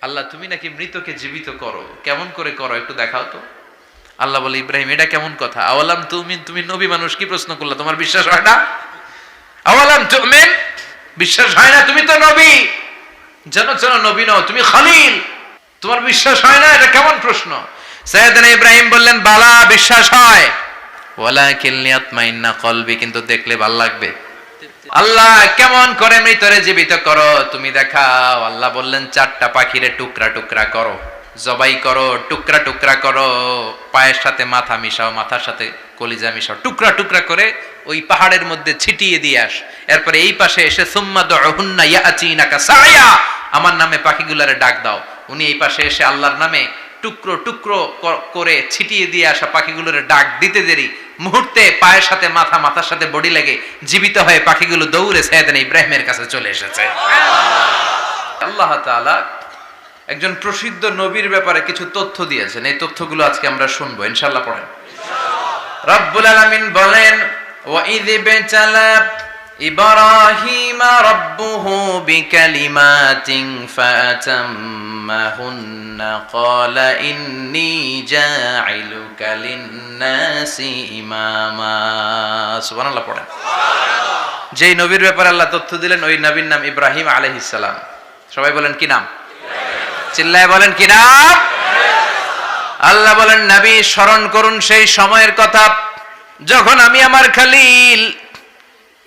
আল্লাহ তুমি নাকি মৃতকে জীবিত করো, কেমন করে করো একটু দেখাও তো। আল্লাহ বলে, ইব্রাহিম এটা কেমন কথা? আওয়ালাম তুমিন, তুমি নবী মানুষ কি প্রশ্ন করলা? তোমার বিশ্বাস হয় না? আওয়ালাম তুমিন, বিশ্বাস হয় না? তুমি তো নবী, জানো জানো নবী নও, তুমি খলিল, তোমার বিশ্বাস হয় না? এটা কেমন প্রশ্ন? সাইয়েদনা ইব্রাহিম বললেন, বালা, বিশ্বাস হয়, ওয়ালাকিন লিয়াতমাইন্না কলবি, কিন্তু দেখলে ভাল লাগবে। আল্লাহ কেমন করে মৃতরে জীবিত করো তুমি দেখাও। আল্লাহ বললেন, 4টা পাখিরে টুকরা টুকরা করো, জবাই করো, টুকরা টুকরা করো, পায়ের সাথে মাথা মিশাও, মাথার সাথে কলিজা মিশাও, টুকরা টুকরা করে ওই পাহাড়ের মধ্যে ছিটিয়ে দিয়ে আস। এরপরে এই পাশে এসে সুম্মা দুহুন্না ইয়াতিনাকা সায়া, আমার নামে পাখিগুলারে ডাক দাও। উনি এই পাশে এসে আল্লাহর নামে টুকরো টুকরো করে ছিটিয়ে দিয়ে আসা পাখিগুলোর ডাক দিতে দেরি, মুহূর্তে পায়ের সাথে মাথা, মাথার সাথে বডি লেগে জীবিত হয়ে পাখিগুলো দৌড়ে সাইয়েদনা ইব্রাহিমের কাছে চলে এসেছে। আল্লাহ তাআলা একজন প্রসিদ্ধ নবীর ব্যাপারে কিছু তথ্য দিয়েছেন, এই তথ্যগুলো আজকে আমরা শুনবো ইনশাআল্লাহ। পড়েন। রব্বুল আলামিন বলেন, ওয়া ইয বিতালা ইব্রাহিমা রাব্বুহু বিকালিমাতিন ফাতাম্মাহুন্না ক্বালা ইন্নী জাঈলুকা লিন-নাসি ইমামা। সুবহানাল্লাহ পড়েন। যেই নবীর ব্যাপারে আল্লাহ তথ্য দিলেন ওই নবীর নাম ইব্রাহিম আলাইহিস সালাম। সবাই বলেন কি নাম? চিল্লায় বলেন কি নাম? আল্লাহ বলেন, নবী স্মরণ করুন সেই সময়ের কথা যখন আমি আমার খলিল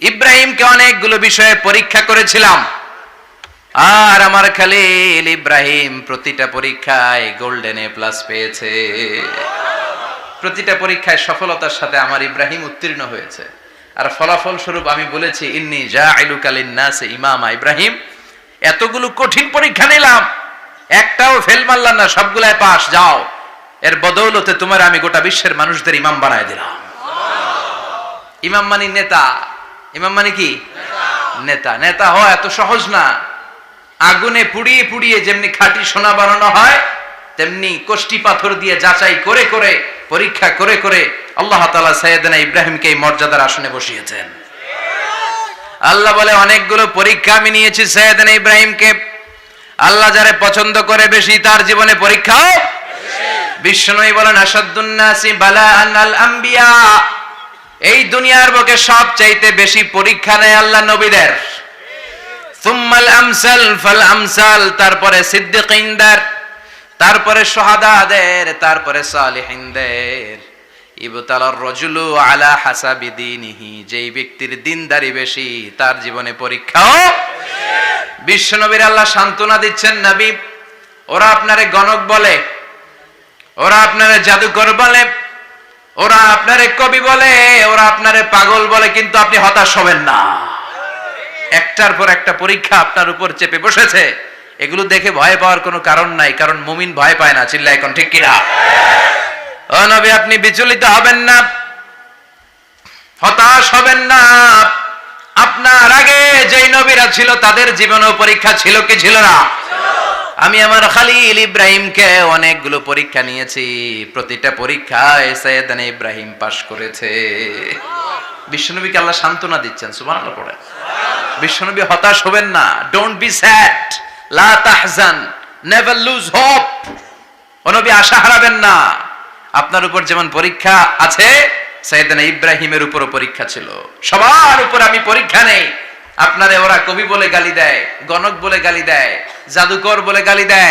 ইব্রাহিমকে অনেকগুলো বিষয়ে পরীক্ষা করেছিলাম, আর আমার খলিল ইব্রাহিম প্রতিটা পরীক্ষায় গোল্ডেন এ প্লাস পেয়েছে। প্রতিটা পরীক্ষায় সফলতার সাথে আমার ইব্রাহিম উত্তীর্ণ হয়েছে। আর ফলাফল স্বরূপ আমি বলেছি, ইন্নী জাঈলুকা লিন-নাসি ইমামা। ইব্রাহিম, এতগুলো কঠিন পরীক্ষা নিলাম, একটাও ফেল মারলাম না, সবগুলাই পাস, যাও। এর বদৌলতে তোমার আমি গোটা বিশ্বের মানুষদের ইমাম বানায় দিলাম। ইমাম মানে নেতা। ইমাম মানে কি? নেতা। নেতা হওয়া এত সহজ না। আগুনে পুড়িয়ে পুড়িয়ে যেমনি খাঁটি সোনা বানানো হয়, তেমনি কষ্টি পাথর দিয়ে যাচাই করে করে, পরীক্ষা করে করে আল্লাহ তাআলা সাইয়েদনা ইব্রাহিমকে এই মর্যাদার আসনে বসিয়েছেন। আল্লাহ বলে, অনেকগুলো পরীক্ষা আমি নিয়েছি সাইয়েদনা ইব্রাহিমকে। আল্লাহ যারে পছন্দ করে বেশি তার জীবনে পরীক্ষাও বিশ্বনবী বলেন, আসাদ্দুন নাসি বালাআন আল আম্বিয়া। এই দুনিয়ার বুকে সবচাইতে বেশি পরীক্ষা নেয় আল্লাহ নবীদের। সুম্মাল আমসাল ফাল আমসাল, তারপরে সিদ্দিকিনদের, তারপরে শুহাদাদের, তারপরে সালিহিনদের। ইবতালার রাজুলু আলা হাসাবি দীনিহি, যেই ব্যক্তির দিনদারি বেশি তার জীবনে পরীক্ষাও বেশি। বিশ্বনবীর আল্লাহ সান্ত্বনা দিচ্ছেন, নবী ওরা আপনারে গণক বলে, ওরা আপনারে জাদুকর বলে, ওরা আপনারে কবি বলে, ওরা আপনারে পাগল বলে, কিন্তু আপনি হতাশ হবেন না। একটার পর একটা পরীক্ষা আপনার উপর চেপে বসেছে, এগুলো দেখে ভয় পাওয়ার কোনো কারণ নাই, কারণ মুমিন ভয় পায় না। চিল্লায় এখন ঠিক কিনা? ও নবী, আপনি বিচলিত হবেন না, হতাশ হবেন না। আপনার আগে যেই নবীরা ছিল তাদের জীবনেও পরীক্ষা ছিল কি ছিল না? আমি আমার খলিল ইব্রাহিমকে অনেকগুলো পরীক্ষা নিয়েছি, প্রতিটা পরীক্ষায় সাইয়েদনা ইব্রাহিম পাশ করেছে। বিশ্বনবীকে আল্লাহ সান্ত্বনা দিচ্ছেন। সুবহানাল্লাহ পড়ে। বিশ্বনবী হতাশ হবেন না, ডোন্ট বি স্যাড, লা তাহজান, নেভার লুজ হোপ। ও নবী, আশা হারাবেন না। আপনার উপর যেমন পরীক্ষা আছে, সাইয়েদনা ইব্রাহিমের উপরও পরীক্ষা ছিল। সবার উপর আমি পরীক্ষা নেই। আপনারে ওরা কবি বলে গালি দেয়, গণক বলে গালি দেয়, জাদুকর বলে গালি দেয়,